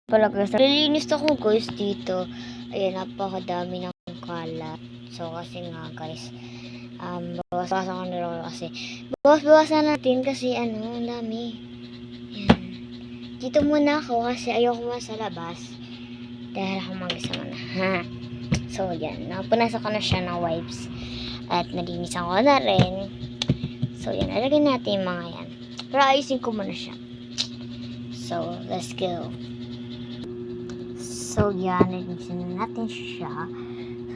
Pala guys, nalilinis ako guys dito. Ayan, napakadami ng kalat. So, kasi nga guys, bawas-bawasan ko na lang kasi. Bawas-bawasan natin kasi ang dami. Ayan. Dito muna ako kasi ayoko muna sa labas. Dahil ako mag-isa muna. So, yan. Napunasan ko na siya ng wipes. At nalinisan ko na rin. So, yan. Nalagyan natin yung mga yan. Pero ayusin ko muna siya. So, let's go. So, yan. Nalinisan na natin siya.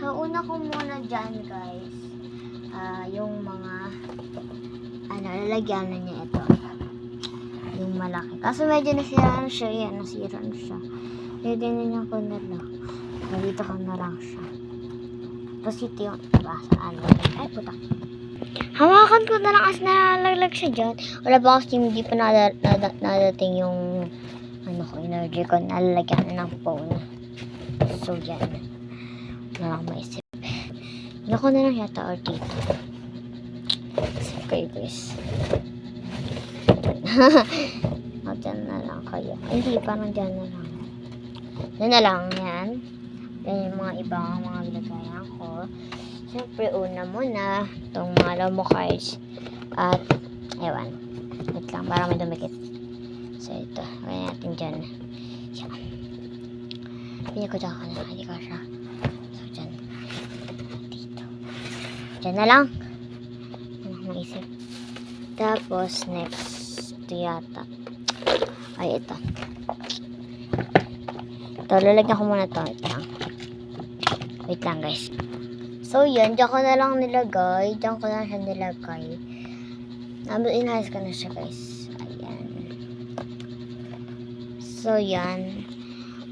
So, una ko muna dyan, guys. Yung mga lalagyan na niya ito. Yung malaki. Kaso medyo nasira na siya. Yan, nasira na siya. Pwede na niya ko na lang. Nandito ko na lang siya. Tapos ito yung saan. Ay, puta. Hawakan ko na lang as nalalaglag siya dyan. Wala ba kasi hindi pa nadating yung energy ko. Nalalagyan na ng phone. So, yan. Wala akong maisip. Wala ko na lang yata or dito. Okay, guys. O, dyan na lang kayo. Ay, hindi, parang dyan na lang. Dyan na lang, yan. Yan yung mga ibang mga ginagayan ko. Siyempre, una muna, itong mga lomo cards. At, ewan. Wait lang, para may dumikit. So, ito. Kaya natin dyan. Yan. Pili ko dyan ka na. Hindi ka siya. So, dyan. Dito. Dyan na lang. Ano ko maisip. Tapos, next. Ito yata. Ay, ito. Ito, lalagyan ko muna ito. Wait lang, guys. So, yan. Diyan ko na lang nilagay. Diyan ko na siya nilagay. Inayos ko na siya, guys. Ayan. So, yan.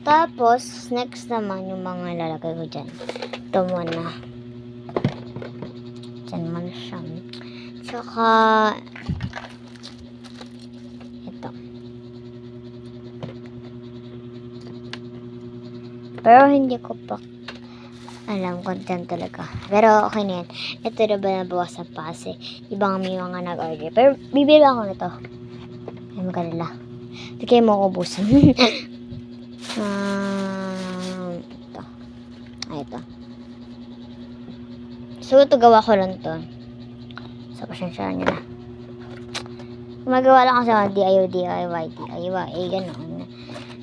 Tapos, next naman, yung mga lalagay ko dyan. Ito muna. Dyan muna siya. Tsaka, ito. Pero, hindi ko pa alam kung dyan talaga. Pero, okay na yan. Ito na ba nabawasan pa kasi ibang may mga nag-order. Pero, bibili ako nito. Ay, magkalala. Hindi kayo mauubusan. Ito. Ay, ito. So, ito gawa ko lang to. So, pasyensya nyo na. Gumagawa lang kasi ako DIY, gano'n.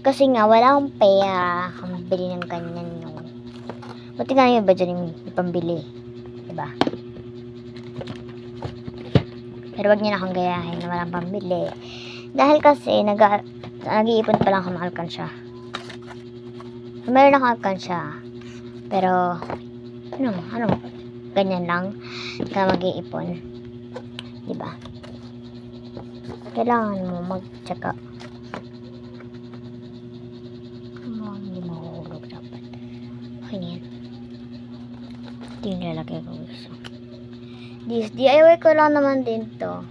Kasi nga, wala akong pera kung bili ng ganyan yun. Buti nga yung iba dyan yung ipambili. Diba? Pero wag niyo na akong gayahin na walang pambili. Dahil kasi, nag-iipon pa lang ako ng alkansya. So, meron akong alkansya. Pero, ganyan lang. Ka mag-iipon. Diba? Kailangan mo mag-check up. Hindi mahuhulog dapat. Okay na yan. Ito yung lalagay ko gusto. DIY ko lang naman din to.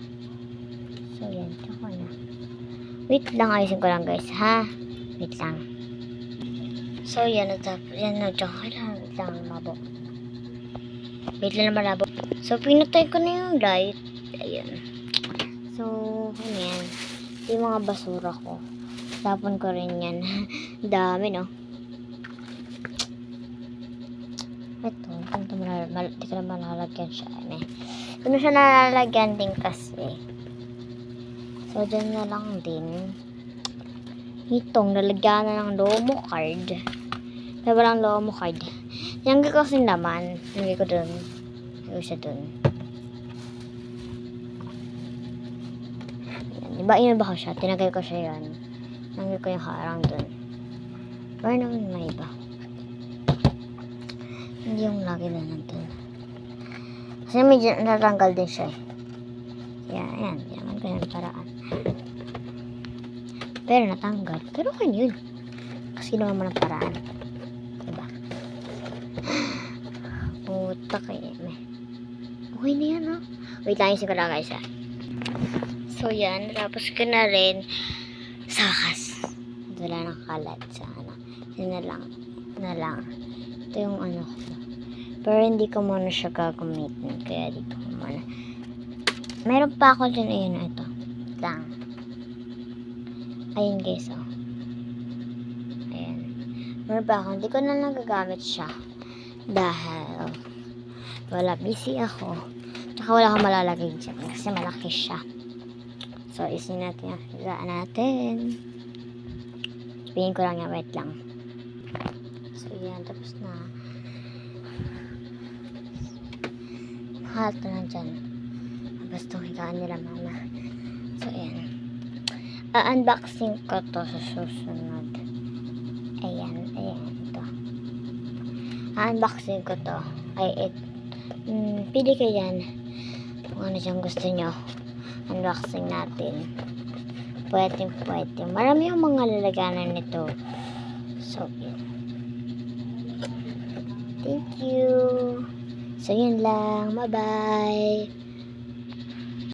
So, yan. Tsaka na. Wait lang. Ayusin ko lang guys, ha? Wait lang. So, yan. Yan na. Tsaka lang mabok. Wait lang na malabo. So, pinatay ko na yung light. Ayan. So, yan. Ito yung mga basura ko. Tapon ko rin yan. Dami, no? Ito, di ko naman nalalagyan siya. Ito na siya nalalagyan din kasi. So, dyan na lang din. Itong, nalagyan na ng lomo card. Kaya walang lomo card. Yung ko kasi naman, lagay ko dun. Lagay ko siya dun. Diba, iba ko siya. Tinagay ko siya yan. Lagay ko yung harang dun. Pero naman may iba. Hindi yung lagi na nandun. Kasi medyo natanggal din siya. Yan. Yan ko yung paraan. Pero natanggal. Pero okay yun. Kasi naman mo ng paraan. Diba? Puta kayo. Okay na yan, no? Wait lang, isin ko lang guys, ha? So, yan. Tapos ko na rin sa wakas. Wala nang kalat sa Yan na lang. Ito yung ko. Pero hindi ko muna siya gagamitin. Kaya dito ko muna. Meron pa ako dyan. Ayun, ito. Lang. Ayun guys, oh. Meron pa ako, hindi ko na nagagamit siya. Dahil, busy ako. Tsaka wala akong malalagay dyan kasi malaki siya. So, isin natin yung higaan natin. Sabihin ko lang yan, wait lang. So, yan, tapos na. Lahat na lang dyan. Tapos itong higaan nila, mama. So, yan. Unboxing ko to sa susunod. Ayan, ito. Unboxing ko to. Pili kayo yan. Kung ano dyan gusto nyo. Unboxing natin. Pwede. Marami yung mga lalaganan nito. So, yun. Thank you. So, yun lang. Bye-bye.